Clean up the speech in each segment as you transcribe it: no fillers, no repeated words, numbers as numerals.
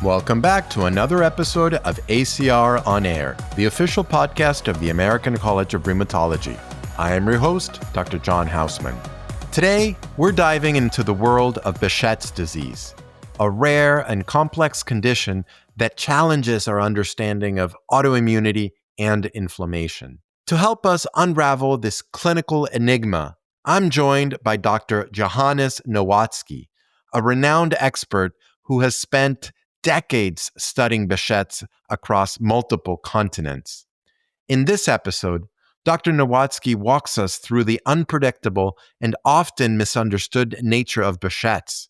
Welcome back to another episode of ACR On Air, the official podcast of the American College of Rheumatology. I am your host, Dr. John Hausman. Today, we're diving into the world of Behcet's disease, a rare and complex condition that challenges our understanding of autoimmunity and inflammation. To help us unravel this clinical enigma, I'm joined by Dr. Johannes Nowatzky, a renowned expert who has spent decades studying Behcet's across multiple continents. In this episode, Dr. Nowatzky walks us through the unpredictable and often misunderstood nature of Behcet's,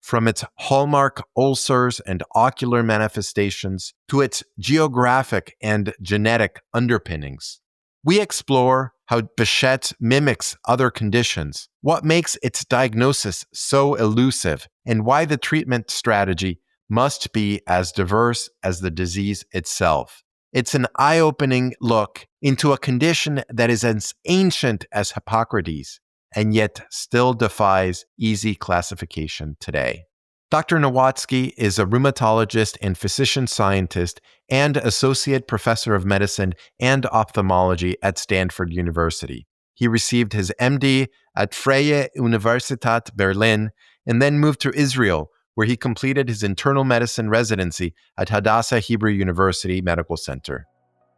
from its hallmark ulcers and ocular manifestations to its geographic and genetic underpinnings. We explore how Behcet mimics other conditions, what makes its diagnosis so elusive, and why the treatment strategy must be as diverse as the disease itself. It's an eye-opening look into a condition that is as ancient as Hippocrates and yet still defies easy classification today. Dr. Nowatzky is a rheumatologist and physician scientist and associate professor of medicine and ophthalmology at Stanford University. He received his MD at Freie Universität Berlin and then moved to Israel, where he completed his internal medicine residency at Hadassah Hebrew University Medical Center.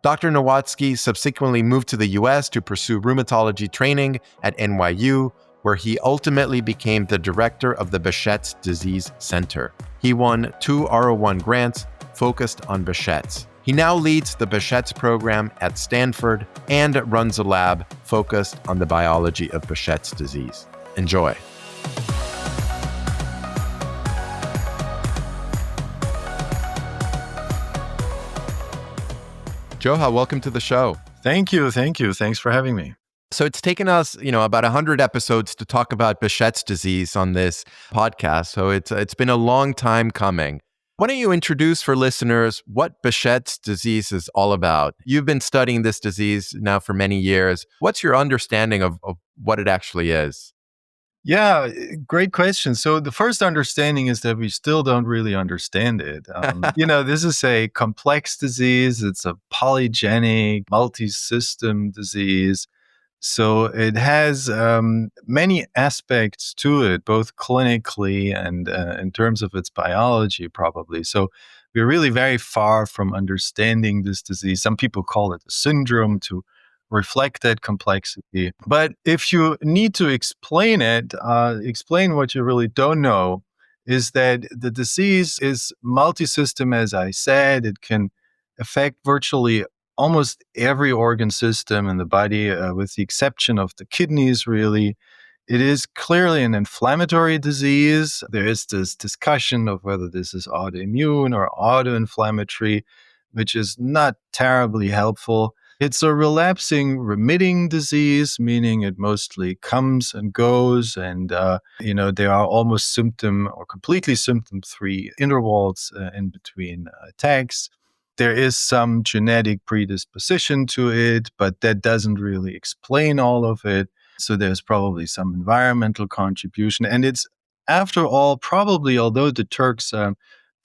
Dr. Nowatzky subsequently moved to the US to pursue rheumatology training at NYU, where he ultimately became the director of the Behcet's Disease Center. He won 2 R01 grants focused on Behcet's. He now leads the Behcet's program at Stanford and runs a lab focused on the biology of Behcet's disease. Enjoy. Joha, welcome to the show. Thank you. Thanks for having me. So it's taken us, about 100 episodes to talk about Behcet's disease on this podcast. So it's been a long time coming. Why don't you introduce for listeners what Behcet's disease is all about? You've been studying this disease now for many years. What's your understanding of what it actually is? Yeah, great question. So the first understanding is that we still don't really understand it. This is a complex disease. It's a polygenic, multisystem disease. So it has many aspects to it, both clinically and in terms of its biology, probably. So we're really very far from understanding this disease. Some people call it a syndrome to reflect that complexity. But if you need to explain it, explain what you really don't know, is that the disease is multisystem, as I said. It can affect virtually almost every organ system in the body, with the exception of the kidneys, really. It is clearly an inflammatory disease. There is this discussion of whether this is autoimmune or autoinflammatory, which is not terribly helpful. It's a relapsing remitting disease, meaning it mostly comes and goes, and there are almost symptom or completely symptom-free intervals in between attacks. There is some genetic predisposition to it, but that doesn't really explain all of it. So there's probably some environmental contribution, and it's, after all, probably, although the Turks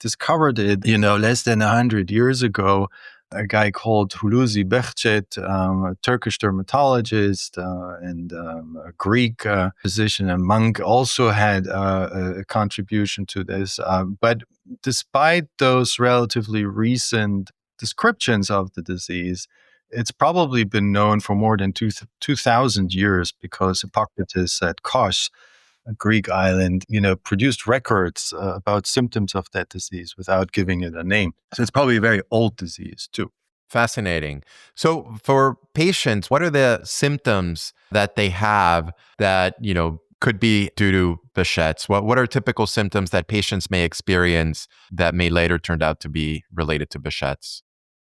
discovered it, less than 100 years ago, a guy called Behcet, a Turkish dermatologist and a Greek physician and monk, also had a contribution to this. But despite those relatively recent descriptions of the disease, it's probably been known for more than 2,000 years, because Hippocrates at Kos, a Greek island, produced records about symptoms of that disease without giving it a name. So it's probably a very old disease too. Fascinating. So for patients, what are the symptoms that they have that, could be due to Behcet's? What are typical symptoms that patients may experience that may later turn out to be related to Behcet's?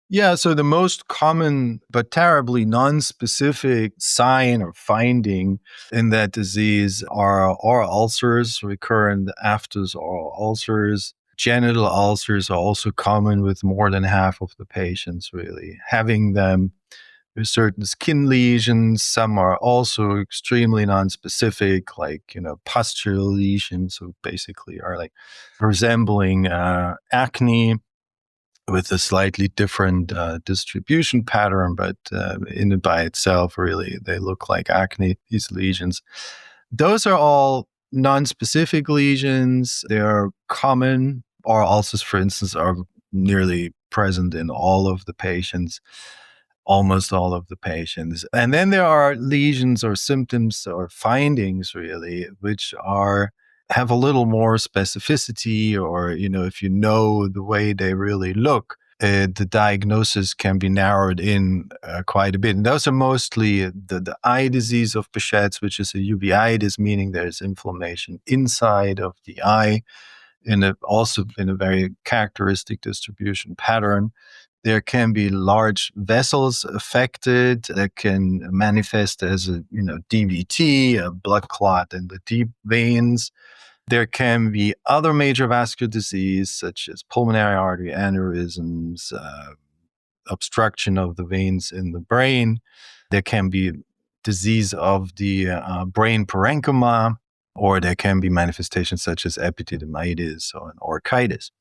Yeah, so the most common but terribly non-specific sign or finding in that disease are oral ulcers, recurrent aphthous oral ulcers. Genital ulcers are also common with more than half of the patients really having them. There's certain skin lesions. Some are also extremely non-specific, like, pustular lesions, so basically are like resembling acne with a slightly different distribution pattern, but in and by itself, really, they look like acne, these lesions. Those are all non-specific lesions. They are common. Or ulcers, for instance, are nearly present in all of the patients, almost all of the patients. And then there are lesions or symptoms or findings, really, which have a little more specificity, or, if you know the way they really look, the diagnosis can be narrowed in quite a bit. And those are mostly the eye disease of Behcet's, which is a uveitis, meaning there's inflammation inside of the eye, also in a very characteristic distribution pattern. There can be large vessels affected that can manifest as a DVT, a blood clot in the deep veins. There can be other major vascular disease, such as pulmonary artery aneurysms, obstruction of the veins in the brain. There can be disease of the brain parenchyma, or there can be manifestations such as epididymitis or an orchitis.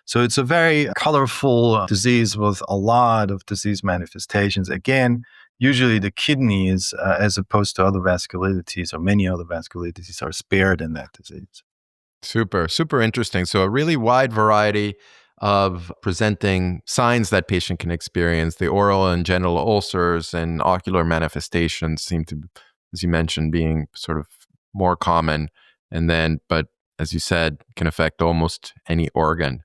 So it's a very colorful disease with a lot of disease manifestations. Again, usually the kidneys, as opposed to other vasculitides or many other vasculitides, are spared in that disease. Super, super interesting. So a really wide variety of presenting signs that patient can experience. The oral and genital ulcers and ocular manifestations seem to, as you mentioned, being sort of more common. And then, but as you said, can affect almost any organ.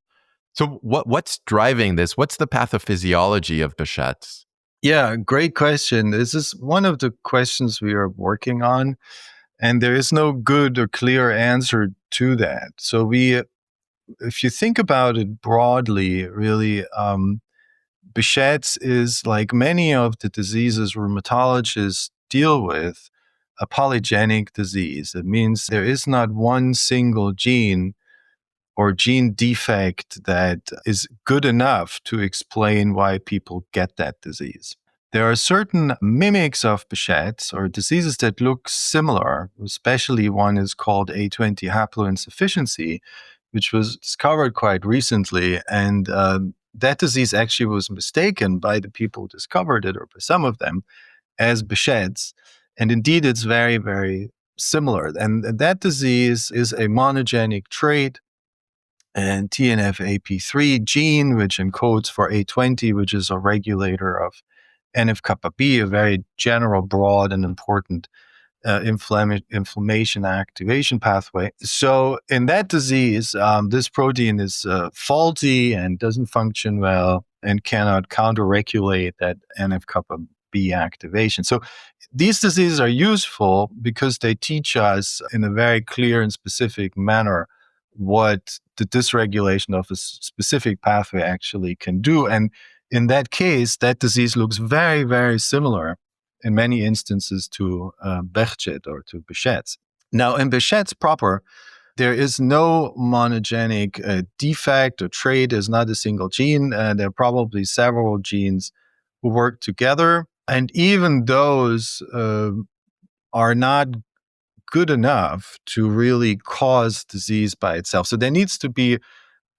So what's driving this? What's the pathophysiology of Behcet's? Yeah, great question. This is one of the questions we are working on, and there is no good or clear answer to that. So if you think about it broadly, really, Behcet's is, like many of the diseases rheumatologists deal with, a polygenic disease. It means there is not one single gene or gene defect that is good enough to explain why people get that disease. There are certain mimics of Behcet's, or diseases that look similar, especially one is called A20 haploinsufficiency, which was discovered quite recently. And that disease actually was mistaken by the people who discovered it, or by some of them, as Behcet's. And indeed, it's very, very similar. And that disease is a monogenic trait, and TNF-AP3 gene, which encodes for A20, which is a regulator of NF-kappa B, a very general, broad, and important inflammation activation pathway. So in that disease, this protein is faulty and doesn't function well and cannot counter-regulate that NF-kappa B activation. So these diseases are useful because they teach us in a very clear and specific manner what the dysregulation of a specific pathway actually can do. And in that case, that disease looks very, very similar in many instances to Behcet or to Behcet's. Now, in Behcet's proper, there is no monogenic defect or trait. There's not a single gene. There are probably several genes who work together. And even those are not good enough to really cause disease by itself. So there needs to be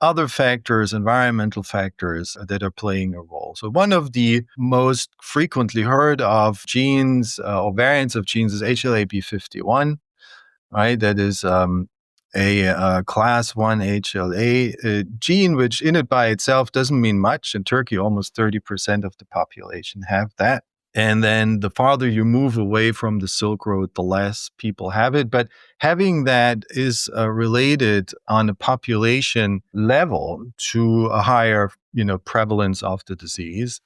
other factors, environmental factors, that are playing a role. So one of the most frequently heard of genes or variants of genes is HLA-B51, right? That is a class 1 HLA gene, which in it by itself doesn't mean much. In Turkey, almost 30% of the population have that. And then the farther you move away from the Silk Road, the less people have it. But having that is related on a population level to a higher, prevalence of the disease.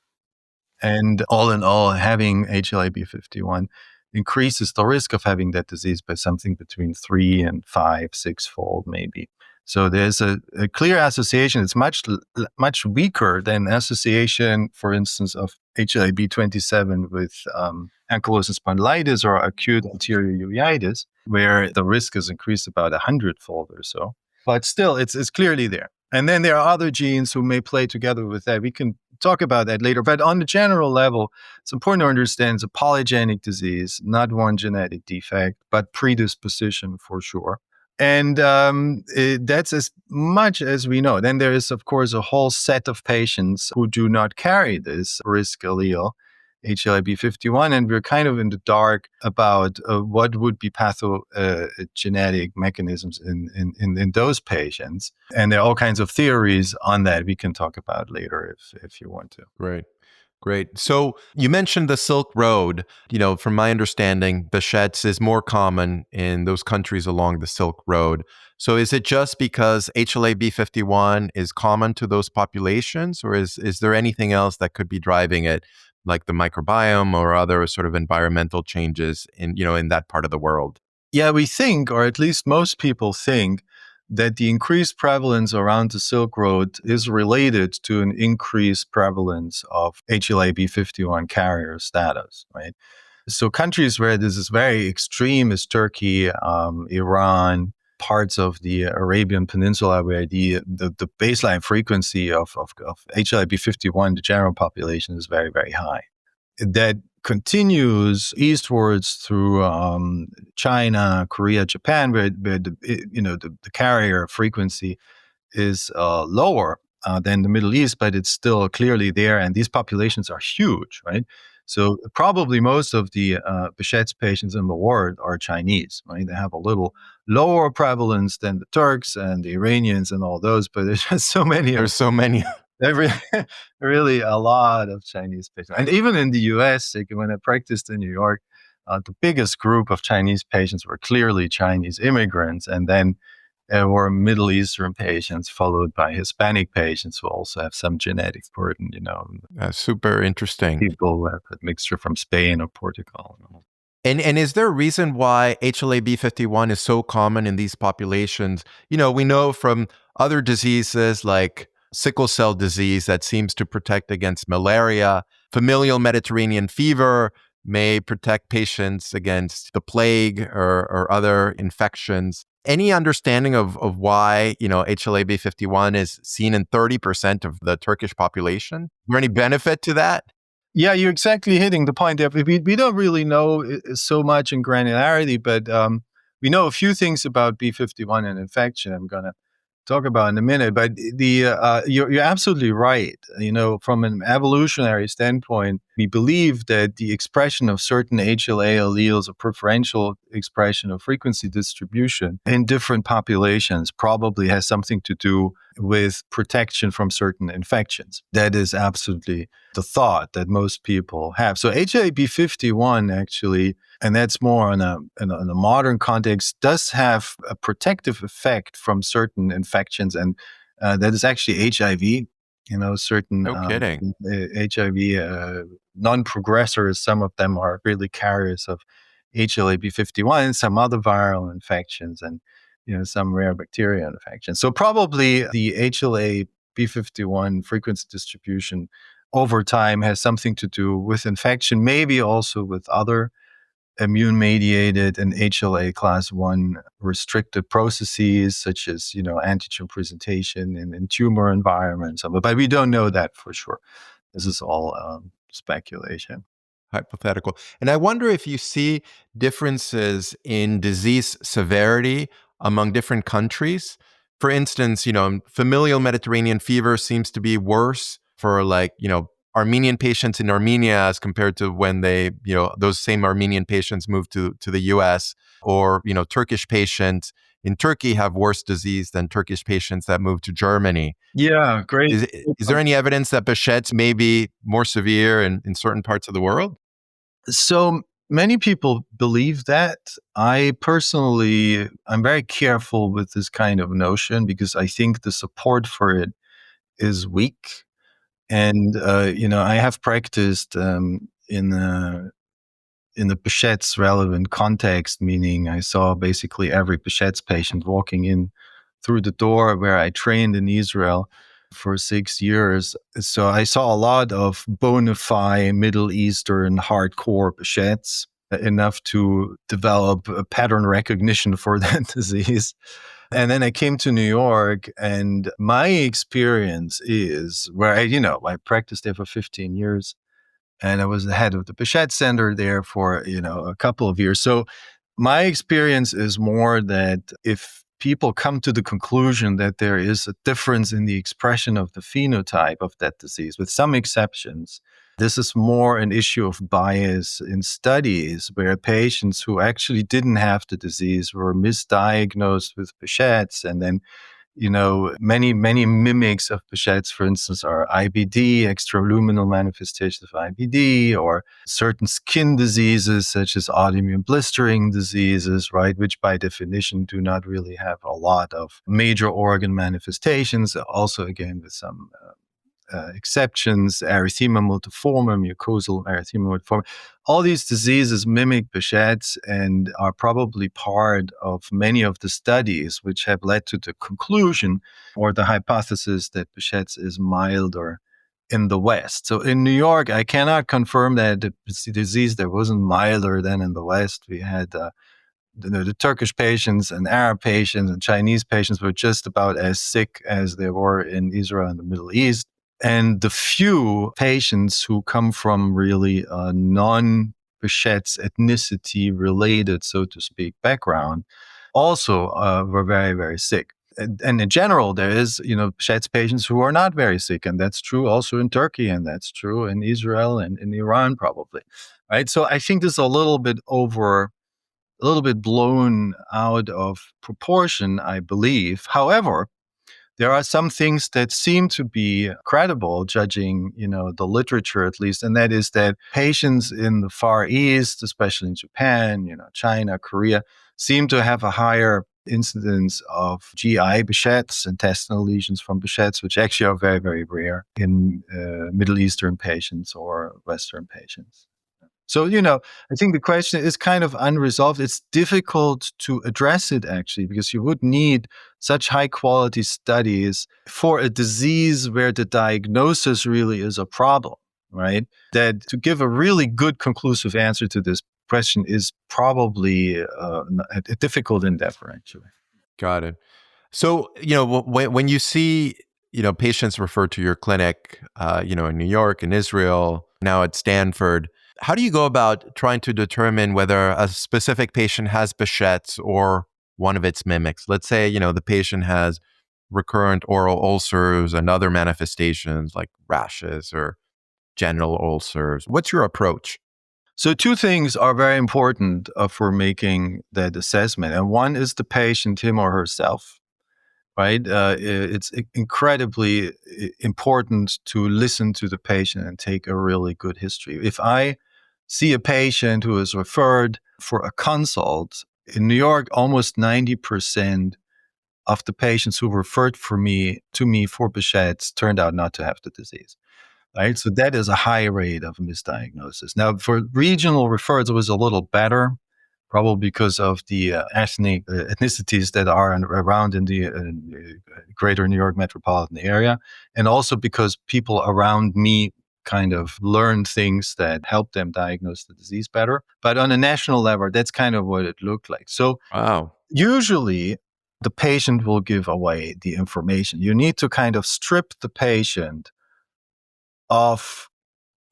And all in all, having HLA-B51 increases the risk of having that disease by something between 3 and 5, 6-fold maybe. So there's a clear association. It's much weaker than association, for instance, of HLA-B27 with ankylosing spondylitis or acute anterior uveitis, where the risk is increased about 100-fold or so. But still, it's clearly there. And then there are other genes who may play together with that. We can talk about that later. But on the general level, it's important to understand it's a polygenic disease, not one genetic defect, but predisposition for sure. And that's as much as we know. Then there is, of course, a whole set of patients who do not carry this risk allele, HLA-B51, and we're kind of in the dark about what would be pathogenetic mechanisms in those patients. And there are all kinds of theories on that we can talk about later if you want to. Right. Great. So you mentioned the Silk Road. From my understanding, Behcet's is more common in those countries along the Silk Road. So is it just because HLA-B51 is common to those populations, or is there anything else that could be driving it, like the microbiome or other sort of environmental changes in that part of the world? Yeah, we think, or at least most people think, that the increased prevalence around the Silk Road is related to an increased prevalence of HLA-B51 carrier status, right? So countries where this is very extreme is Turkey, Iran, parts of the Arabian Peninsula where the baseline frequency of HLA-B51, the general population, is very, very high. That continues eastwards through China, Korea, Japan, where the carrier frequency is lower than the Middle East, but it's still clearly there, and these populations are huge, right? So probably most of the Behcet's patients in the world are Chinese, right? They have a little lower prevalence than the Turks and the Iranians and all those, but there's just so many. There's so many. Really a lot of Chinese patients. And even in the US, like when I practiced in New York, the biggest group of Chinese patients were clearly Chinese immigrants. And then there were Middle Eastern patients, followed by Hispanic patients who also have some genetic burden, Super interesting. People who have a mixture from Spain or Portugal. And is there a reason why HLA-B51 is so common in these populations? We know from other diseases like sickle cell disease that seems to protect against malaria. Familial Mediterranean fever may protect patients against the plague or other infections. Any understanding of why, HLA-B51 is seen in 30% of the Turkish population? Is there any benefit to that? Yeah, you're exactly hitting the point there. We don't really know so much in granularity, but we know a few things about B51 and infection. I'm going to talk about in a minute, but you're absolutely right. From an evolutionary standpoint, we believe that the expression of certain HLA alleles, a preferential expression of frequency distribution in different populations, probably has something to do with protection from certain infections. That is absolutely the thought that most people have. So HLA-B51 actually, and that's more in a modern context, does have a protective effect from certain infections, and that is actually HIV. Certain No kidding. HIV non-progressors, some of them are really carriers of HLA-B51, some other viral infections, and some rare bacterial infections. So probably the HLA-B51 frequency distribution over time has something to do with infection, maybe also with other immune-mediated and HLA class 1 restricted processes, such as, antigen presentation in tumor environments. But we don't know that for sure. This is all speculation. Hypothetical. And I wonder if you see differences in disease severity among different countries. For instance, familial Mediterranean fever seems to be worse for Armenian patients in Armenia as compared to when those same Armenian patients moved to the US, or, Turkish patients in Turkey have worse disease than Turkish patients that moved to Germany. Yeah, great. Is there any evidence that Behcet's may be more severe in certain parts of the world? So many people believe that. I'm very careful with this kind of notion because I think the support for it is weak. And, I have practiced in the Behcet's relevant context, meaning I saw basically every Behcet's patient walking in through the door where I trained in Israel for 6 years. So I saw a lot of bona fide Middle Eastern hardcore Behcet's. enough to develop a pattern recognition for that disease. And then I came to New York, and my experience is where I practiced there for 15 years, and I was the head of the Behcet Center there for, a couple of years. So my experience is more that if people come to the conclusion that there is a difference in the expression of the phenotype of that disease, with some exceptions, this is more an issue of bias in studies where patients who actually didn't have the disease were misdiagnosed with Behcet's, and then many, many mimics of Behcet's, for instance, are IBD, extraluminal manifestations of IBD, or certain skin diseases such as autoimmune blistering diseases, right, which by definition do not really have a lot of major organ manifestations. Also, again, with some exceptions, erythema multiforme, mucosal erythema multiforme. All these diseases mimic Behcet's and are probably part of many of the studies which have led to the conclusion or the hypothesis that Behcet's is milder in the West. So in New York, I cannot confirm that the disease there wasn't milder than in the West. We had the Turkish patients and Arab patients and Chinese patients were just about as sick as they were in Israel and the Middle East. And the few patients who come from really non-Behcet's ethnicity related, so to speak, background also were very, very sick. And in general, there is, Behcet's patients who are not very sick. And that's true also in Turkey, and that's true in Israel and in Iran probably, right? So I think this is a little bit blown out of proportion, I believe. However, there are some things that seem to be credible, judging, the literature at least, and that is that patients in the Far East, especially in Japan, China, Korea, seem to have a higher incidence of GI Behcet's, intestinal lesions from Behcet's, which actually are very, very rare in Middle Eastern patients or Western patients. So, I think the question is kind of unresolved. It's difficult to address it, actually, because you would need such high quality studies for a disease where the diagnosis really is a problem, right? That to give a really good conclusive answer to this question is probably a difficult endeavor, actually. Got it. So, when you see, patients referred to your clinic, in New York, in Israel, now at Stanford, how do you go about trying to determine whether a specific patient has Behcet's or one of its mimics? Let's say, the patient has recurrent oral ulcers and other manifestations like rashes or genital ulcers. What's your approach? So two things are very important for making that assessment. And one is the patient, him or herself, right? It's incredibly important to listen to the patient and take a really good history. If I see a patient who is referred for a consult, in New York, almost 90% of the patients who referred to me for Behcet's turned out not to have the disease. Right. So that is a high rate of misdiagnosis. Now, for regional referrals, it was a little better, probably because of the ethnicities that are around in the greater New York metropolitan area. And also because people around me kind of learned things that helped them diagnose the disease better. But on a national level, that's kind of what it looked like. So Wow. usually the patient will give away the information. You need to kind of strip the patient of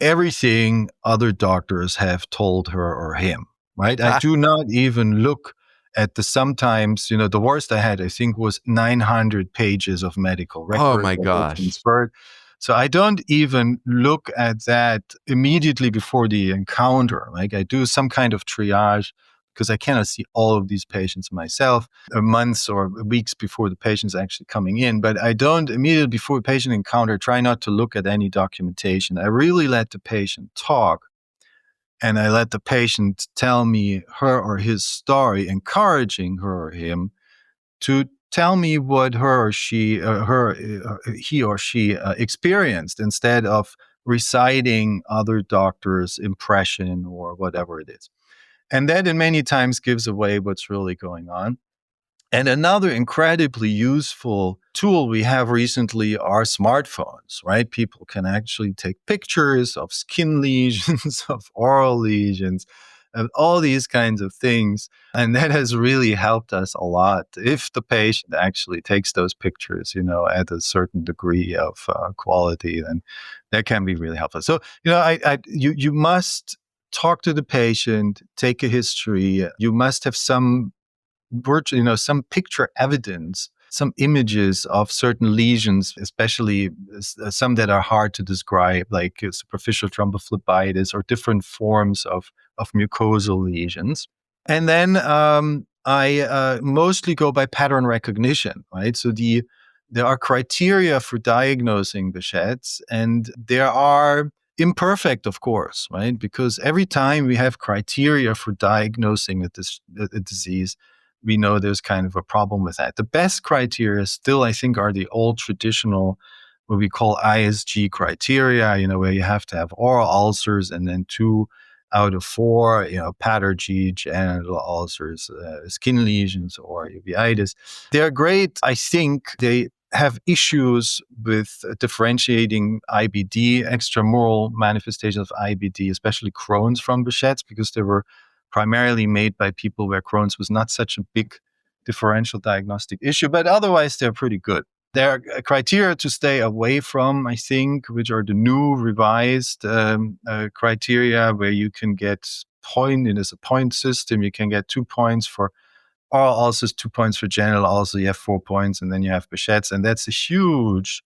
everything other doctors have told her or him, right? I do not even look at sometimes, the worst I had, I think, was 900 pages of medical Oh records my that were gosh. transferred. So I don't even look at that immediately before the encounter. Like I do some kind of triage because I cannot see all of these patients myself months or weeks before the patient's actually coming in. But I don't immediately before the patient encounter try not to look at any documentation. I really let the patient talk, and I let the patient tell me her or his story, encouraging her or him to tell me what he or she experienced, instead of reciting other doctors' impression or whatever it is. And that in many times gives away what's really going on. And another incredibly useful tool we have recently are smartphones, right? People can actually take pictures of skin lesions, of oral lesions, all these kinds of things. And that has really helped us a lot. If the patient actually takes those pictures, at a certain degree of quality, then that can be really helpful. So, you must talk to the patient, take a history. You must have some some picture evidence, some images of certain lesions, especially some that are hard to describe, like superficial thrombophlebitis or different forms of mucosal lesions. And then I mostly go by pattern recognition, right? So there are criteria for diagnosing Behcet's, and there are imperfect, of course, right? Because every time we have criteria for diagnosing a disease, we know there's kind of a problem with that. The best criteria still, I think, are the old traditional, what we call ISG criteria, where you have to have oral ulcers and then 2 out of 4, pattergy genital ulcers, skin lesions, or uveitis. They're great. I think they have issues with differentiating IBD, extramural manifestations of IBD, especially Crohn's from Behcet's, because they were primarily made by people where Crohn's was not such a big differential diagnostic issue, but otherwise they're pretty good. There are criteria to stay away from, I think, which are the new revised criteria where you can get it's a point system. You can get 2 points for oral ulcers, 2 points for genital ulcers. You have 4 points, and then you have Behcet's, and that's a huge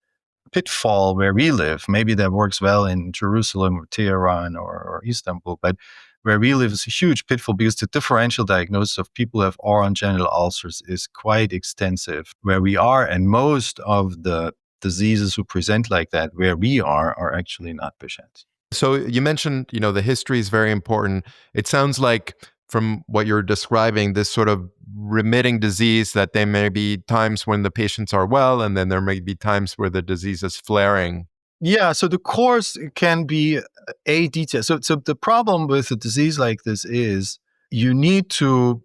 pitfall where we live. Maybe that works well in Jerusalem or Tehran or Istanbul, but where we live is a huge pitfall because the differential diagnosis of people who have oral and genital ulcers is quite extensive where we are, and most of the diseases who present like that where we are actually not Behcet's. So you mentioned, the history is very important. It sounds like from what you're describing, this sort of remitting disease, that there may be times when the patients are well, and then there may be times where the disease is flaring. Yeah, so the course can be a detail. So the problem with a disease like this is you need to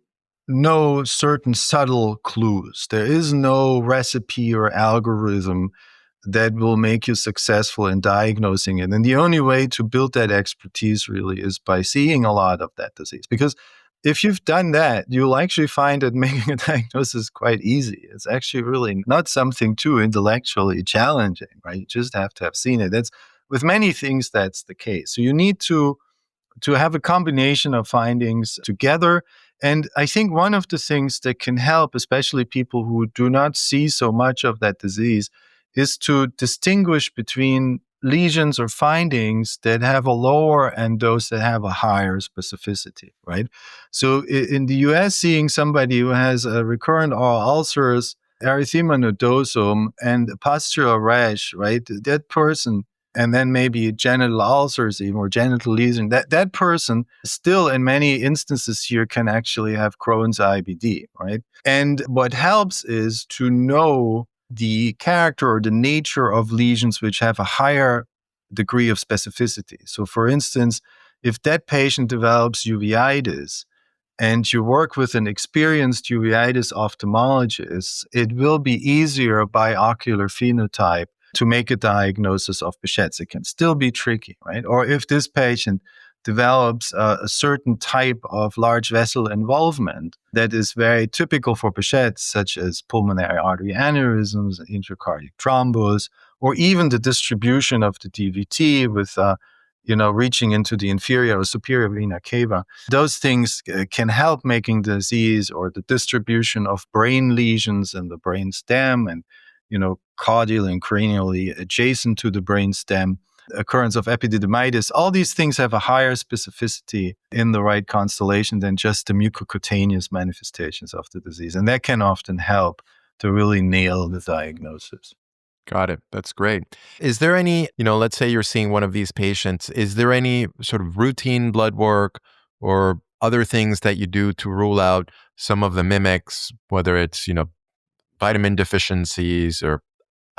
know certain subtle clues. There is no recipe or algorithm that will make you successful in diagnosing it. And the only way to build that expertise really is by seeing a lot of that disease. Because if you've done that, you'll actually find that making a diagnosis is quite easy. It's actually really not something too intellectually challenging, right? You just have to have seen it. That's with many things, that's the case. So you need to have a combination of findings together. And I think one of the things that can help, especially people who do not see so much of that disease, is to distinguish between lesions or findings that have a lower and those that have a higher specificity, right? So in the US, seeing somebody who has a recurrent oral ulcers, erythema nodosum, and a pustular rash, right? That person, and then maybe genital ulcers even, or genital lesion, that person still in many instances here can actually have Crohn's IBD, right? And what helps is to know the character or the nature of lesions which have a higher degree of specificity. So for instance, if that patient develops uveitis and you work with an experienced uveitis ophthalmologist, it will be easier by ocular phenotype to make a diagnosis of Behcet's. It can still be tricky, right? Or if this patient develops a certain type of large vessel involvement that is very typical for Behcet's, such as pulmonary artery aneurysms, intracardiac thrombus, or even the distribution of the DVT with reaching into the inferior or superior vena cava. Those things can help making the disease or the distribution of brain lesions in the brain stem and, caudally and cranially adjacent to the brain stem, occurrence of epididymitis. All these things have a higher specificity in the right constellation than just the mucocutaneous manifestations of the disease. And that can often help to really nail the diagnosis. Got it. That's great. Is there any, let's say you're seeing one of these patients, is there any sort of routine blood work or other things that you do to rule out some of the mimics, whether it's, vitamin deficiencies or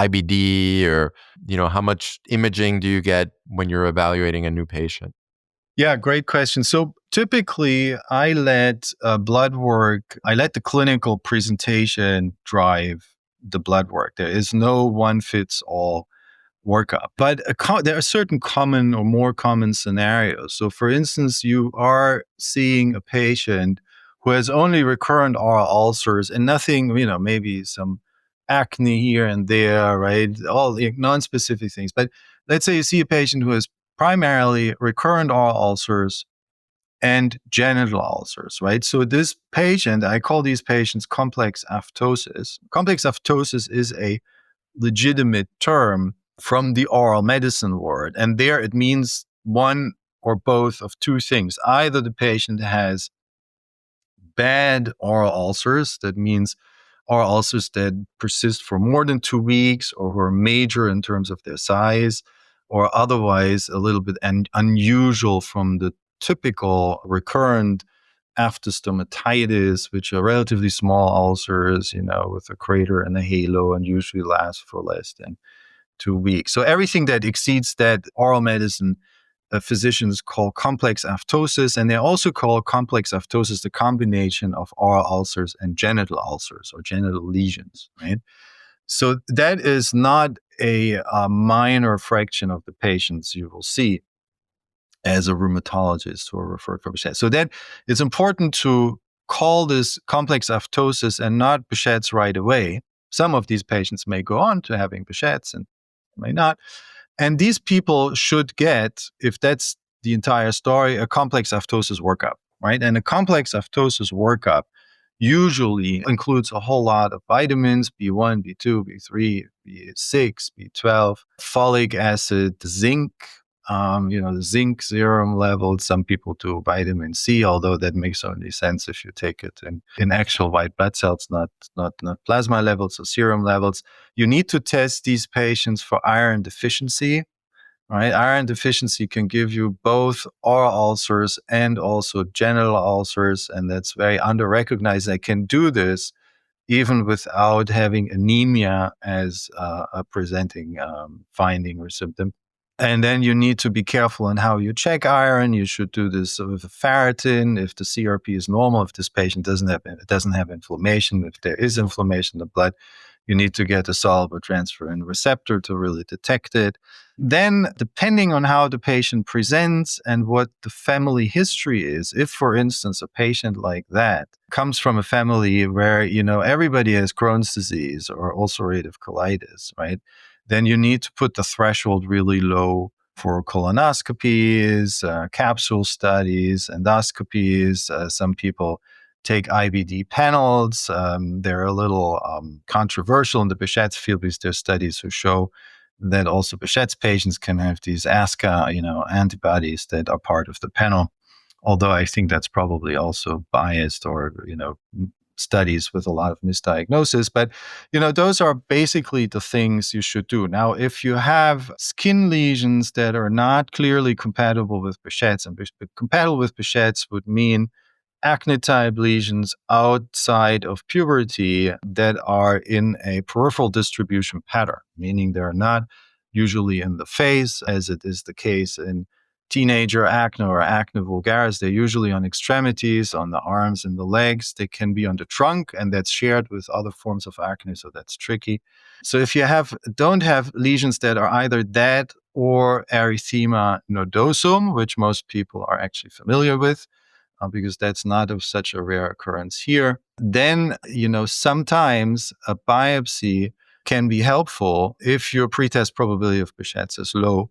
IBD, or, how much imaging do you get when you're evaluating a new patient? Yeah, great question. So typically I let the clinical presentation drive the blood work. There is no one fits all workup. But there are certain common or more common scenarios. So, for instance, you are seeing a patient who has only recurrent oral ulcers and nothing, maybe some acne here and there, right? All the non-specific things. But let's say you see a patient who has primarily recurrent oral ulcers and genital ulcers, right? So this patient, I call these patients complex apoptosis. Complex apoptosis is a legitimate term from the oral medicine word. And there it means one or both of two things. Either the patient has bad oral ulcers, that means oral ulcers that persist for more than 2 weeks or who are major in terms of their size, or otherwise a little bit unusual from the typical recurrent after stomatitis, which are relatively small ulcers, with a crater and a halo and usually last for less than 2 weeks. So everything that exceeds that, oral medicine physicians call complex apoptosis, and they also call complex apoptosis the combination of oral ulcers and genital ulcers or genital lesions, right? So that is not a minor fraction of the patients you will see as a rheumatologist who are referred for Behcet. So that it's important to call this complex apoptosis and not Behcet's right away. Some of these patients may go on to having Behcet's and may not. And these people should get, if that's the entire story, a complex apoptosis workup, right? And a complex apoptosis workup usually includes a whole lot of vitamins, B1, B2, B3, B6, B12, folic acid, zinc, the zinc serum levels. Some people do vitamin C, although that makes only sense if you take it in actual white blood cells, not plasma levels or serum levels. You need to test these patients for iron deficiency. Right? Iron deficiency can give you both oral ulcers and also genital ulcers, and that's very under-recognized. I can do this even without having anemia as a presenting finding or symptom. And then you need to be careful on how you check iron. You should do this with a ferritin if the CRP is normal, if this patient doesn't have inflammation. If there is inflammation in the blood, you need to get a soluble transferrin receptor to really detect it. Then, depending on how the patient presents and what the family history is, if, for instance, a patient like that comes from a family where, everybody has Crohn's disease or ulcerative colitis, right? Then you need to put the threshold really low for colonoscopies, capsule studies, endoscopies. Some people take IBD panels. They're a little controversial in the Behcet's field because there are studies who show that also Behcet's patients can have these ASCA, antibodies that are part of the panel. Although I think that's probably also biased or, studies with a lot of misdiagnosis. But, those are basically the things you should do. Now, if you have skin lesions that are not clearly compatible with Behcet's, and compatible with Behcet's would mean acne-type lesions outside of puberty that are in a peripheral distribution pattern, meaning they're not usually in the face, as it is the case in teenager acne or acne vulgaris. They're usually on extremities, on the arms and the legs. They can be on the trunk, and that's shared with other forms of acne, so that's tricky. So if you don't have lesions that are either that or erythema nodosum, which most people are actually familiar with, because that's not of such a rare occurrence here, then, sometimes a biopsy can be helpful if your pretest probability of Behcet's is low.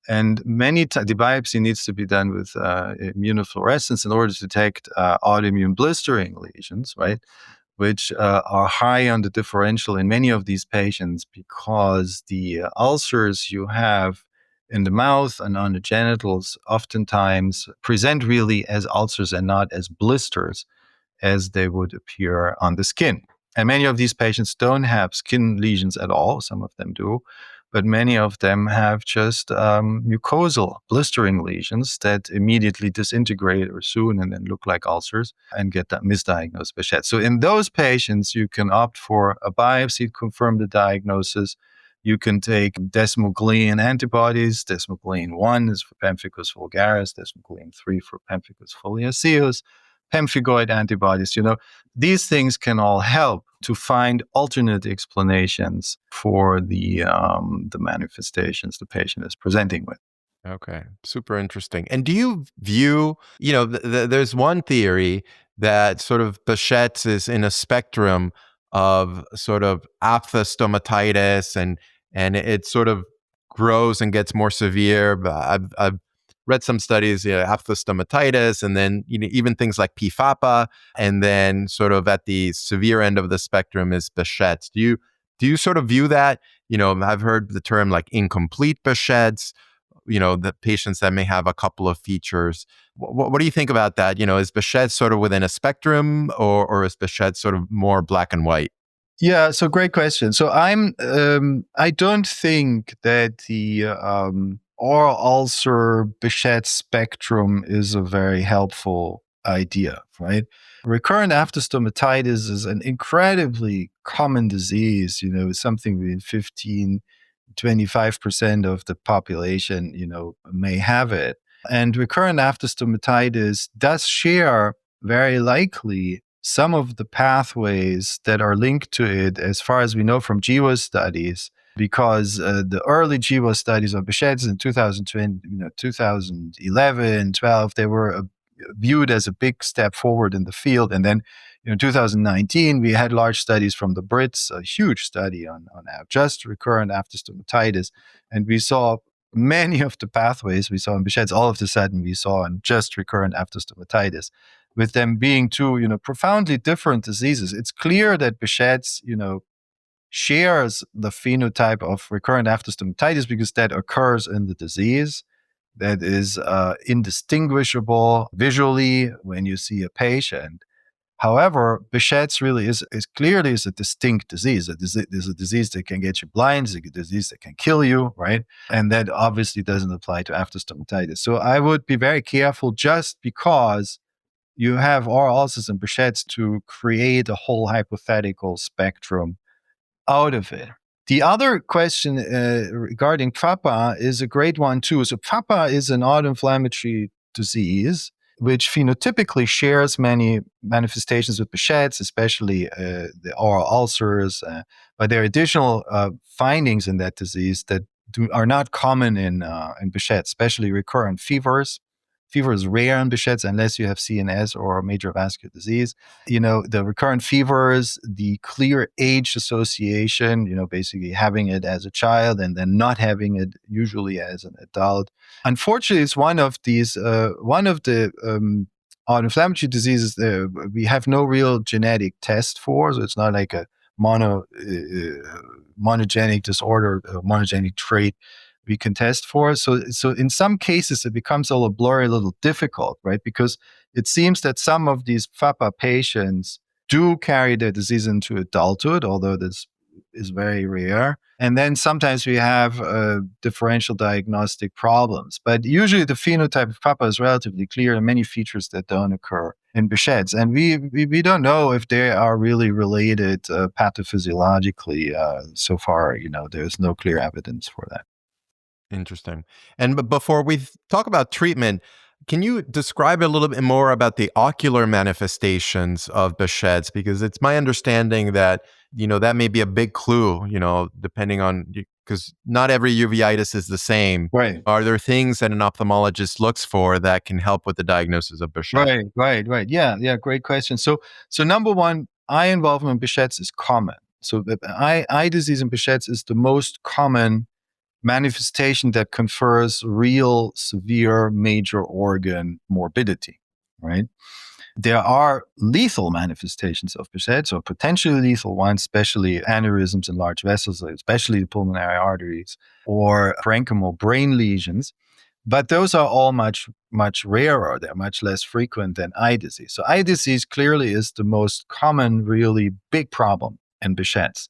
And the biopsy needs to be done with immunofluorescence in order to detect autoimmune blistering lesions, right? Which are high on the differential in many of these patients because the ulcers you have in the mouth and on the genitals oftentimes present really as ulcers and not as blisters as they would appear on the skin. And many of these patients don't have skin lesions at all. Some of them do. But many of them have just mucosal blistering lesions that immediately disintegrate or soon and then look like ulcers and get that misdiagnosed Behcet. So in those patients, you can opt for a biopsy to confirm the diagnosis. You can take desmoglein antibodies. Desmoglein 1 is for pemphigus vulgaris, desmoglein 3 for pemphigus foliaceus. pemphigoid antibodies. These things can all help to find alternate explanations for the manifestations the patient is presenting with. Okay, super interesting. And do you view, there's one theory that sort of Behcet's is in a spectrum of sort of aphthostomatitis, and it sort of grows and gets more severe. But I've read some studies, aphthostomatitis, and then even things like PFAPA, and then sort of at the severe end of the spectrum is Behcet's. Do you sort of view that? I've heard the term like incomplete Behcet's, the patients that may have a couple of features. What do you think about that? Is Behcet sort of within a spectrum, or is Behcet sort of more black and white? Yeah, so great question. So I don't think that the oral ulcer Behcet spectrum is a very helpful idea, right? Recurrent aphthostomatitis is an incredibly common disease, something between 25% of the population, may have it. And recurrent aphthostomatitis does share very likely some of the pathways that are linked to it, as far as we know from GWAS studies, because the early GWAS studies of Behcet's in 2020, 2011, 12, they were viewed as a big step forward in the field. And then in 2019, we had large studies from the Brits, a huge study on just recurrent aphthostomatitis. And we saw many of the pathways we saw in Behcet's, all of a sudden we saw in just recurrent aphthostomatitis, with them being two, profoundly different diseases. It's clear that Behcet's, shares the phenotype of recurrent aphthostomatitis because that occurs in the disease. That is indistinguishable visually when you see a patient. However, Behcet's really is clearly a distinct disease. It is a disease that can get you blind, it's a disease that can kill you, right? And that obviously doesn't apply to aphthostomatitis. So I would be very careful just because you have oral ulcers and Behcet's to create a whole hypothetical spectrum out of it. The other question regarding PFAPA is a great one too. So PFAPA is an autoinflammatory disease which phenotypically shares many manifestations with Behcet's, especially the oral ulcers. But there are additional findings in that disease that are not common in Behcet's, especially recurrent fevers. Fever is rare in Behcet's unless you have CNS or major vascular disease. The recurrent fevers, the clear age association, basically having it as a child and then not having it usually as an adult. Unfortunately, it's one of the autoinflammatory diseases we have no real genetic test for. So it's not like a monogenic disorder, a monogenic trait we can test for. So in some cases, it becomes a little blurry, a little difficult, right? Because it seems that some of these PFAPA patients do carry their disease into adulthood, although this is very rare. And then sometimes we have differential diagnostic problems. But usually the phenotype of PFAPA is relatively clear and many features that don't occur in Behcet's. And we don't know if they are really related pathophysiologically. So far, there's no clear evidence for that. Interesting. And before we talk about treatment, can you describe a little bit more about the ocular manifestations of Behcet's? Because it's my understanding that, that may be a big clue, depending on, because not every uveitis is the same. Right. Are there things that an ophthalmologist looks for that can help with the diagnosis of Behcet? Right. Yeah, great question. So number one, eye involvement in Behcet's is common. So the eye disease in Behcet's is the most common manifestation that confers real severe major organ morbidity, right? There are lethal manifestations of Behcet's, or potentially lethal ones, especially aneurysms in large vessels, especially the pulmonary arteries, or parenchymal brain lesions. But those are all much, much rarer. They're much less frequent than eye disease. So eye disease clearly is the most common, really big problem in Behcet's.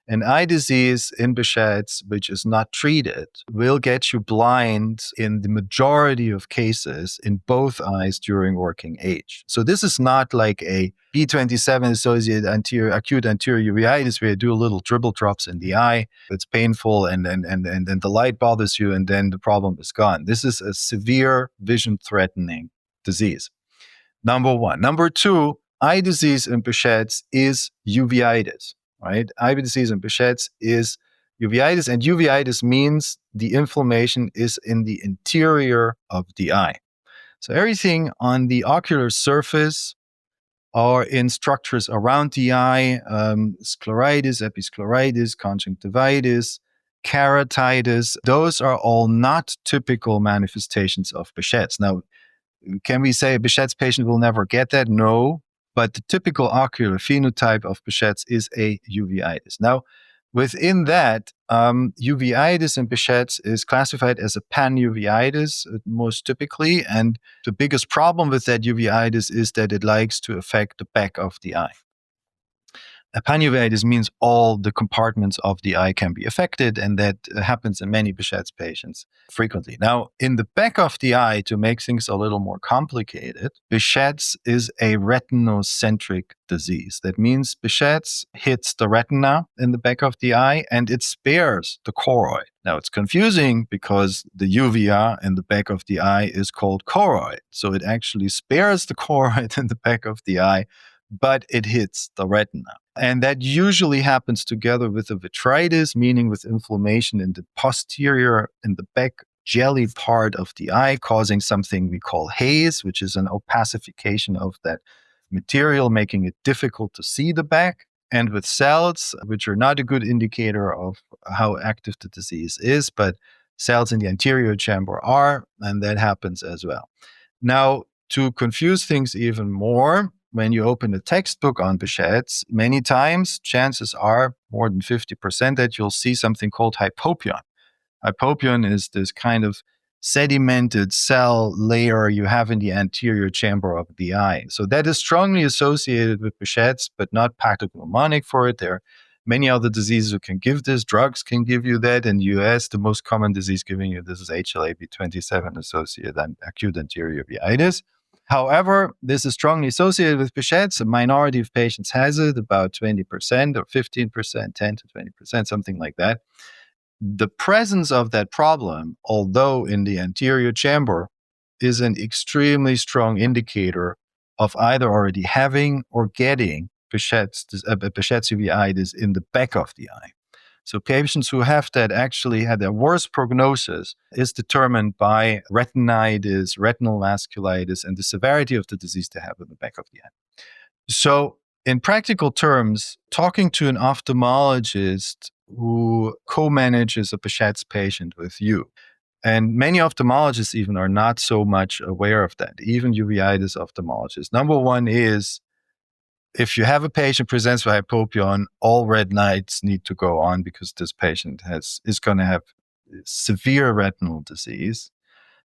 And eye disease in Behcet's, which is not treated, will get you blind in the majority of cases in both eyes during working age. So this is not like a B27-associated acute anterior uveitis where you do a little dribble drops in the eye. It's painful and then the light bothers you and then the problem is gone. This is a severe vision-threatening disease. Number one. Number two, eye disease in Behcet's is uveitis, right? Eye disease in Behcet's is uveitis, and uveitis means the inflammation is in the interior of the eye. So everything on the ocular surface or in structures around the eye, scleritis, episcleritis, conjunctivitis, keratitis, those are all not typical manifestations of Behcet's. Now, can we say a Behcet's patient will never get that? No, but the typical ocular phenotype of Behcet's is a uveitis. Now, within that, uveitis in Behcet's is classified as a panuveitis most typically, and the biggest problem with that uveitis is that it likes to affect the back of the eye. A panuveitis means all the compartments of the eye can be affected, and that happens in many Behcet's patients frequently. Now, in the back of the eye, to make things a little more complicated, Behcet's is a retinocentric disease. That means Behcet's hits the retina in the back of the eye, and it spares the choroid. Now, it's confusing because the uvea in the back of the eye is called choroid. So it actually spares the choroid in the back of the eye, but it hits the retina. And that usually happens together with a vitritis, meaning with inflammation in the posterior, in the back jelly part of the eye, causing something we call haze, which is an opacification of that material, making it difficult to see the back. And with cells, which are not a good indicator of how active the disease is, but cells in the anterior chamber are, and that happens as well. Now, to confuse things even more, when you open a textbook on Behcet's, many times, chances are more than 50% that you'll see something called hypopyon. Hypopyon is this kind of sedimented cell layer you have in the anterior chamber of the eye. So that is strongly associated with Behcet's, but not pathognomonic for it. There are many other diseases that can give this. Drugs can give you that. In the US, the most common disease giving you this is HLA-B27 associated acute anterior uveitis. However, this is strongly associated with Behcet's. A minority of patients has it, about 20% or 15%, 10 to 20%, something like that. The presence of that problem, although in the anterior chamber, is an extremely strong indicator of either already having or getting Behcet's uveitis in the back of the eye. So patients who have that actually had their worst prognosis is determined by retinitis, retinal vasculitis, and the severity of the disease they have in the back of the eye. So in practical terms, talking to an ophthalmologist who co-manages a Behcet's patient with you, and many ophthalmologists even are not so much aware of that, even uveitis ophthalmologists. Number one is, if you have a patient presents with hypopyon, all red lights need to go on because this patient is going to have severe retinal disease.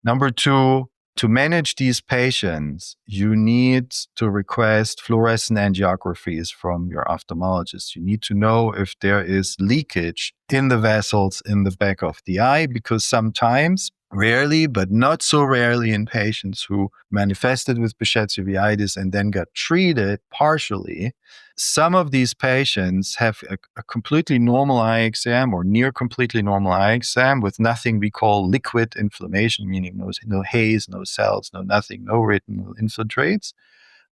Number two, to manage these patients, you need to request fluorescent angiographies from your ophthalmologist. You need to know if there is leakage in the vessels in the back of the eye, because sometimes, rarely, but not so rarely in patients who manifested with Behcet's uveitis and then got treated partially, some of these patients have a completely normal eye exam or near completely normal eye exam with nothing we call liquid inflammation, meaning no haze, no cells, no nothing, no retinal infiltrates,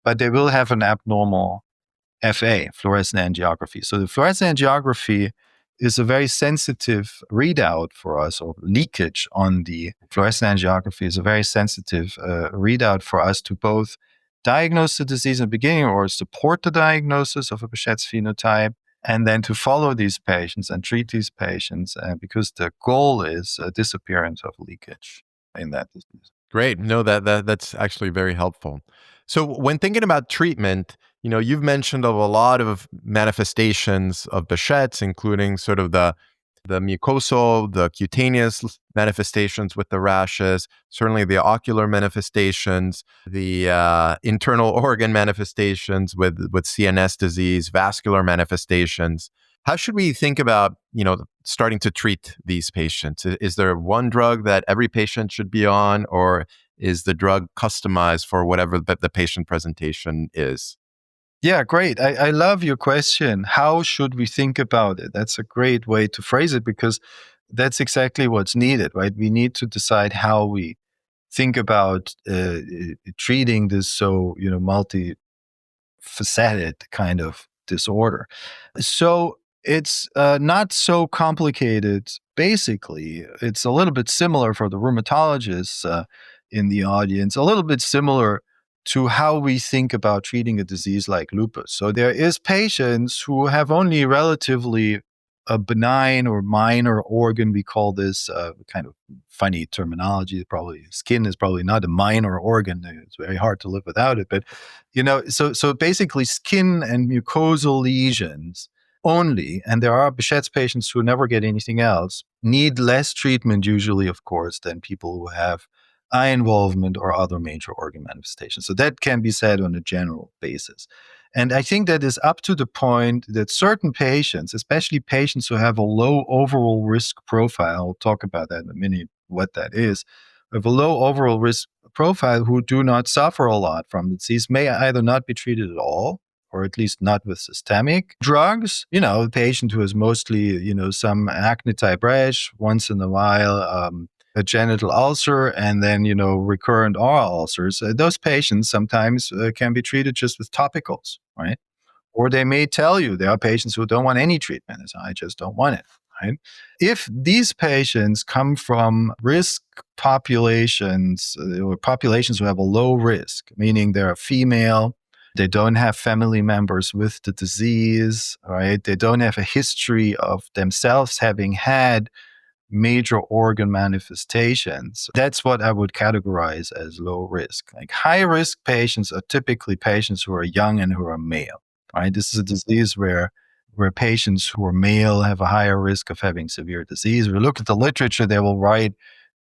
but they will have an abnormal FA, fluorescent angiography. So the fluorescent angiography is a very sensitive readout for us, or leakage on the fluorescent angiography is a very sensitive readout for us to both diagnose the disease in the beginning or support the diagnosis of a Behcet's phenotype, and then to follow these patients and treat these patients because the goal is a disappearance of leakage in that disease. Great. No, that's actually very helpful. So when thinking about treatment, you've mentioned of a lot of manifestations of Behcet's, including sort of the mucosal, the cutaneous manifestations with the rashes, certainly the ocular manifestations, the internal organ manifestations with CNS disease, vascular manifestations. How should we think about, starting to treat these patients? Is there one drug that every patient should be on, or is the drug customized for whatever the patient presentation is? Yeah, great. I love your question. How should we think about it? That's a great way to phrase it, because that's exactly what's needed, right? We need to decide how we think about treating this so, multifaceted kind of disorder. So it's not so complicated. Basically, it's a little bit similar for the rheumatologists in the audience, a little bit similar to how we think about treating a disease like lupus. So there is patients who have only relatively a benign or minor organ. We call this kind of funny terminology. Probably skin is probably not a minor organ. It's very hard to live without it. But so basically skin and mucosal lesions only, and there are Behcet's patients who never get anything else, need less treatment usually, of course, than people who have eye involvement or other major organ manifestations. So that can be said on a general basis. And I think that is up to the point that certain patients, especially patients who have a low overall risk profile, I'll talk about that in a minute, what that is, have a low overall risk profile who do not suffer a lot from the disease, may either not be treated at all, or at least not with systemic drugs. A patient who has mostly, some acne type rash, once in a while, a genital ulcer, and then, recurrent oral ulcers. Those patients sometimes can be treated just with topicals, right? Or they may tell you there are patients who don't want any treatment. So I just don't want it, right? If these patients come from risk populations or populations who have a low risk, meaning they're female, they don't have family members with the disease, right? They don't have a history of themselves having had major organ manifestations. That's what I would categorize as low risk. Like high risk patients are typically patients who are young and who are male, right? This is a disease where patients who are male have a higher risk of having severe disease. We look at the literature, they will write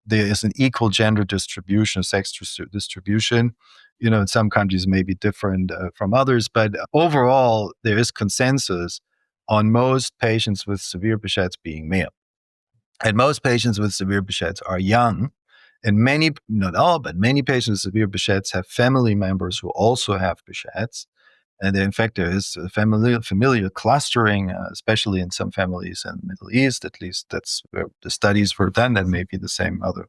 there is an equal gender distribution, sex distribution. In some countries may be different from others, but overall, there is consensus on most patients with severe Behcet's being male. And most patients with severe Behcet's are young. And many, not all, but many patients with severe Behcet's have family members who also have Behcet's. And in fact, there is familial clustering, especially in some families in the Middle East. At least that's where the studies were done. That may be the same other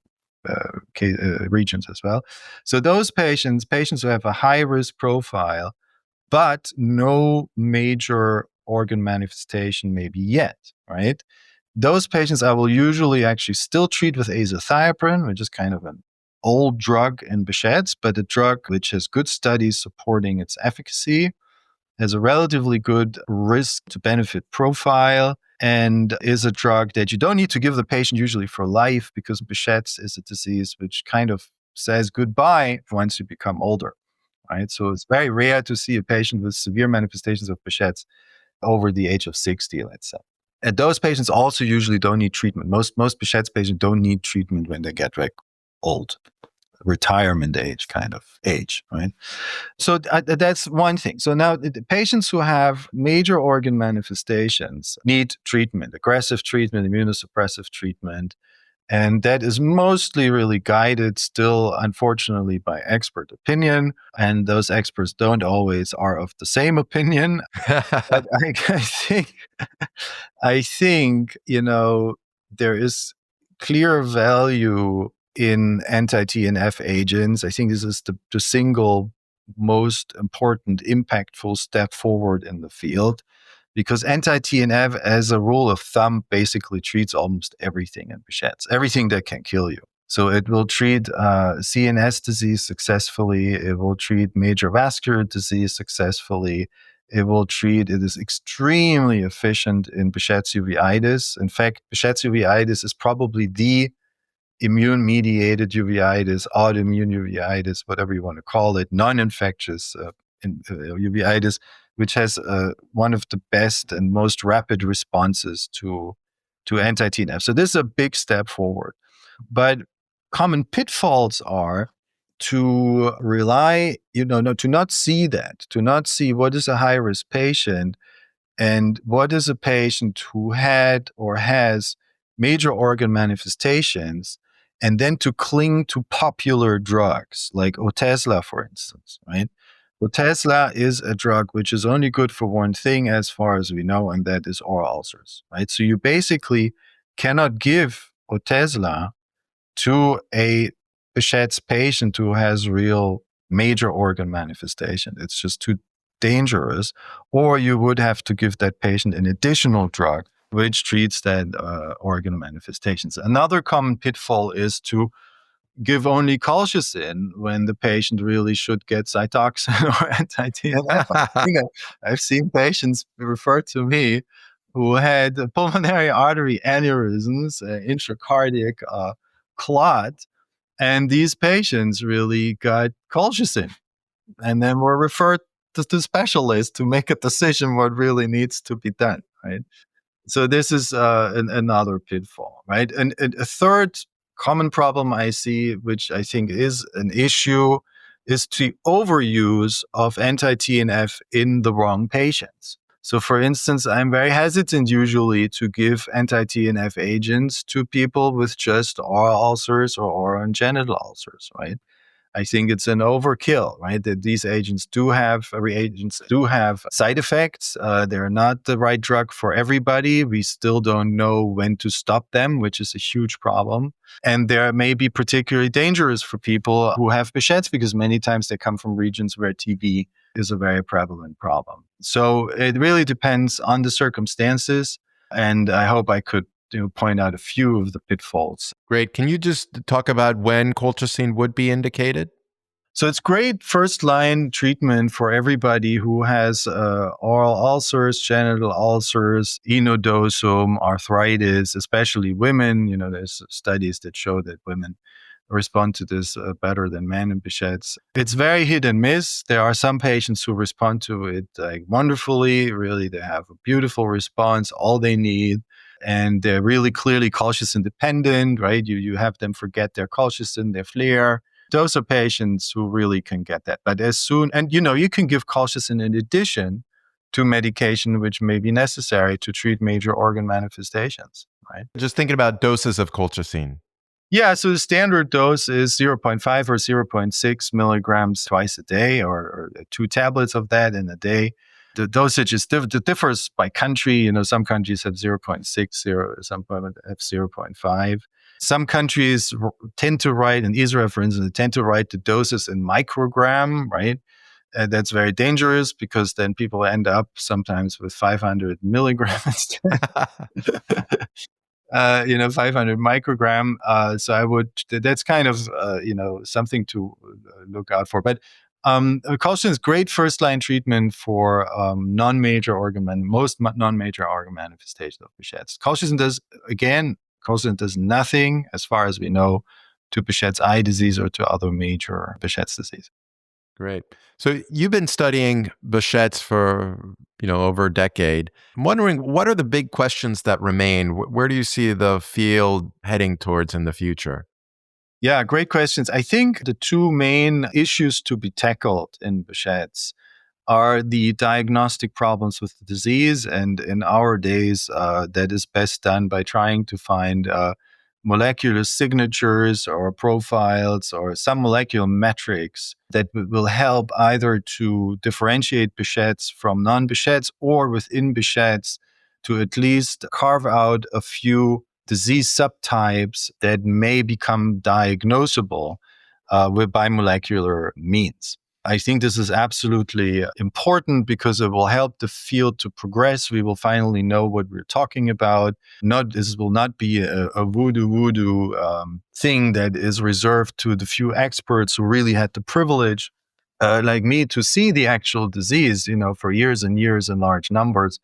regions as well. So those patients who have a high risk profile, but no major organ manifestation maybe yet, right? Those patients I will usually actually still treat with azathioprine, which is kind of an old drug in Behcet's, but a drug which has good studies supporting its efficacy, has a relatively good risk to benefit profile, and is a drug that you don't need to give the patient usually for life, because Behcet's is a disease which kind of says goodbye once you become older, right? So it's very rare to see a patient with severe manifestations of Behcet's over the age of 60, let's say. And those patients also usually don't need treatment. Most Behcet's patients don't need treatment when they get like old, retirement age kind of age, right? So that's one thing. So now the patients who have major organ manifestations need treatment, aggressive treatment, immunosuppressive treatment. And that is mostly really guided still, unfortunately, by expert opinion. And those experts don't always are of the same opinion. But I think, there is clear value in anti-TNF agents. I think this is the single most important, impactful step forward in the field, because anti-TNF, as a rule of thumb, basically treats almost everything in Behcet's, everything that can kill you. So it will treat CNS disease successfully. It will treat major vascular disease successfully. It is extremely efficient in Behcet's uveitis. In fact, Behcet's uveitis is probably the immune-mediated uveitis, autoimmune uveitis, whatever you want to call it, non-infectious uveitis, which has one of the best and most rapid responses to anti-TNF. So this is a big step forward. But common pitfalls are to rely, to not see what is a high-risk patient and what is a patient who had or has major organ manifestations, and then to cling to popular drugs like Otezla, for instance, right? Otezla is a drug which is only good for one thing as far as we know, and that is oral ulcers, right? So you basically cannot give Otezla to a Behcet's patient who has real major organ manifestation. It's just too dangerous. Or you would have to give that patient an additional drug which treats that organ manifestations. Another common pitfall is to give only colchicine when the patient really should get Cytoxan or anti-TNF. I've seen patients referred to me who had pulmonary artery aneurysms, intracardiac clot, and these patients really got colchicine and then were referred to specialists to make a decision what really needs to be done, right? So this is another pitfall, right? And a third common problem I see, which I think is an issue, is the overuse of anti-TNF in the wrong patients. So for instance, I'm very hesitant usually to give anti-TNF agents to people with just oral ulcers or oral and genital ulcers, right? I think it's an overkill, right? That these reagents do have side effects. They're not the right drug for everybody. We still don't know when to stop them, which is a huge problem. And they may be particularly dangerous for people who have Behcet's because many times they come from regions where TB is a very prevalent problem. So it really depends on the circumstances. And I hope I could point out a few of the pitfalls. Great. Can you just talk about when colchicine would be indicated? So it's great first-line treatment for everybody who has oral ulcers, genital ulcers, enodosum, arthritis, especially women. There's studies that show that women respond to this better than men in Behcet's. It's very hit and miss. There are some patients who respond to it wonderfully. Really, they have a beautiful response, all they need. And they're really clearly colchicine dependent, right? You have them forget their colchicine, their flare. Those are patients who really can get that. But you can give colchicine in addition to medication which may be necessary to treat major organ manifestations, right? Just thinking about doses of colchicine. Yeah, so the standard dose is 0.5 or 0.6 milligrams twice a day, or 2 tablets of that in a day. The dosage differs by country. Some countries have 0.60, some have 0.5. Some countries tend to write, in Israel, for instance, they tend to write the doses in microgram, right? That's very dangerous because then people end up sometimes with 500 milligrams. 500 microgram. So that's kind of, something to look out for. But colchicine is great first-line treatment for most non-major organ manifestations of Behcet's. Colchicine does nothing, as far as we know, to Behcet's eye disease or to other major Behcet's disease. Great. So you've been studying Behcet's for, over a decade. I'm wondering, what are the big questions that remain? Where do you see the field heading towards in the future? Yeah, great questions. I think the two main issues to be tackled in Behcet's are the diagnostic problems with the disease. And in our days, that is best done by trying to find molecular signatures or profiles or some molecular metrics that will help either to differentiate Behcet's from non-Behcet's, or within Behcet's to at least carve out a few disease subtypes that may become diagnosable by molecular means. I think this is absolutely important because it will help the field to progress. We will finally know what we're talking about. This will not be a voodoo thing that is reserved to the few experts who really had the privilege, like me, to see the actual disease, for years and years in large numbers.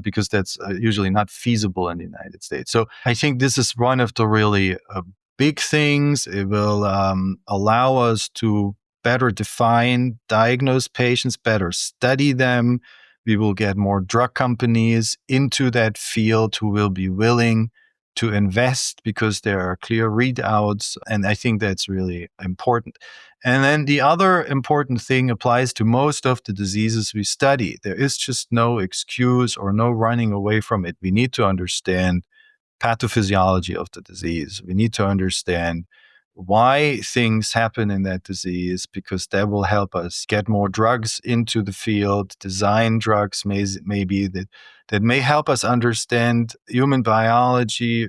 Because that's usually not feasible in the United States. So I think this is one of the really big things. It will allow us to better define, diagnose patients, better study them. We will get more drug companies into that field who will be willing to invest because there are clear readouts. And I think that's really important. And then the other important thing applies to most of the diseases we study. There is just no excuse or no running away from it. We need to understand pathophysiology of the disease. We need to understand why things happen in that disease, because that will help us get more drugs into the field, design drugs maybe that may help us understand human biology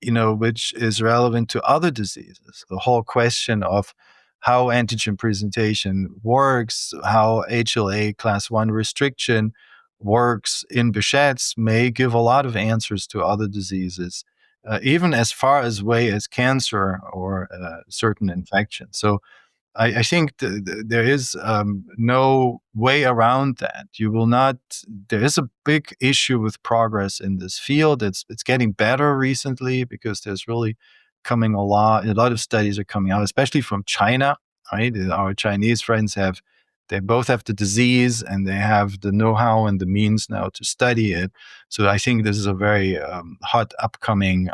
which is relevant to other diseases. The whole question of how antigen presentation works, how HLA class 1 restriction works in Behcet's may give a lot of answers to other diseases, even as far away as cancer or certain infections. So I think there is no way around that. You will not. There is a big issue with progress in this field. It's getting better recently because there's really coming a lot of studies are coming out, especially from China. Right, our Chinese friends they both have the disease and they have the know-how and the means now to study it. So I think this is a very hot upcoming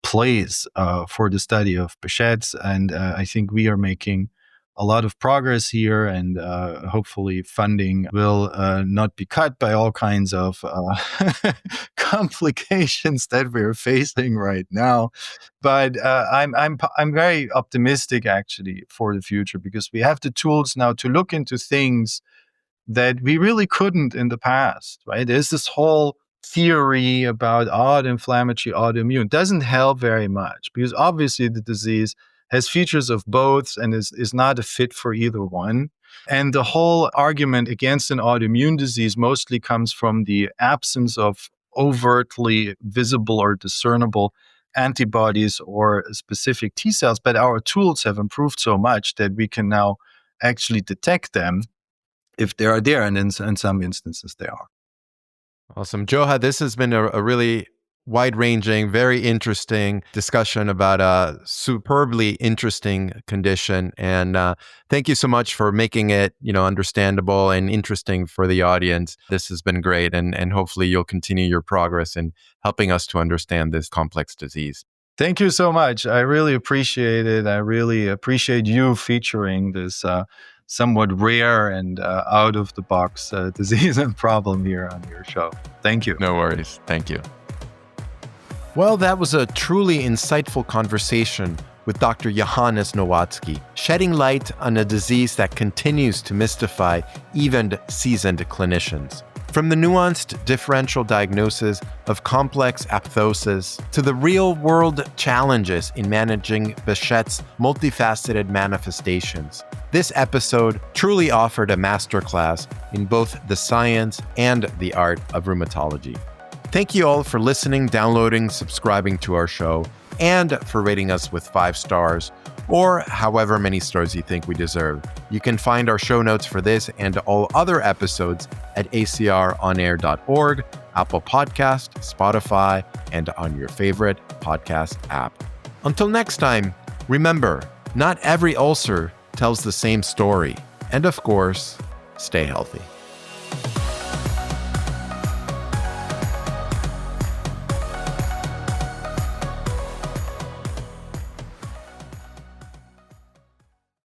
place for the study of Behcet's, and I think we are making a lot of progress here, and hopefully funding will not be cut by all kinds of complications that we're facing right now. But I'm very optimistic actually for the future, because we have the tools now to look into things that we really couldn't in the past, right? There's this whole theory about inflammatory, autoimmune. Doesn't help very much, because obviously the disease has features of both and is not a fit for either one. And the whole argument against an autoimmune disease mostly comes from the absence of overtly visible or discernible antibodies or specific T cells. But our tools have improved so much that we can now actually detect them if they are there, and in some instances they are. Awesome. Joha, this has been a really wide-ranging, very interesting discussion about a superbly interesting condition. And thank you so much for making it, understandable and interesting for the audience. This has been great. And hopefully you'll continue your progress in helping us to understand this complex disease. Thank you so much. I really appreciate it. I really appreciate you featuring this somewhat rare and out-of-the-box disease and problem here on your show. Thank you. No worries. Thank you. Well, that was a truly insightful conversation with Dr. Johannes Nowatzky, shedding light on a disease that continues to mystify even seasoned clinicians. From the nuanced differential diagnosis of complex aphthosis to the real-world challenges in managing Behcet's multifaceted manifestations, this episode truly offered a masterclass in both the science and the art of rheumatology. Thank you all for listening, downloading, subscribing to our show, and for rating us with 5 stars, or however many stars you think we deserve. You can find our show notes for this and all other episodes at acronair.org, Apple Podcast, Spotify, and on your favorite podcast app. Until next time, remember, not every ulcer tells the same story. And of course, stay healthy.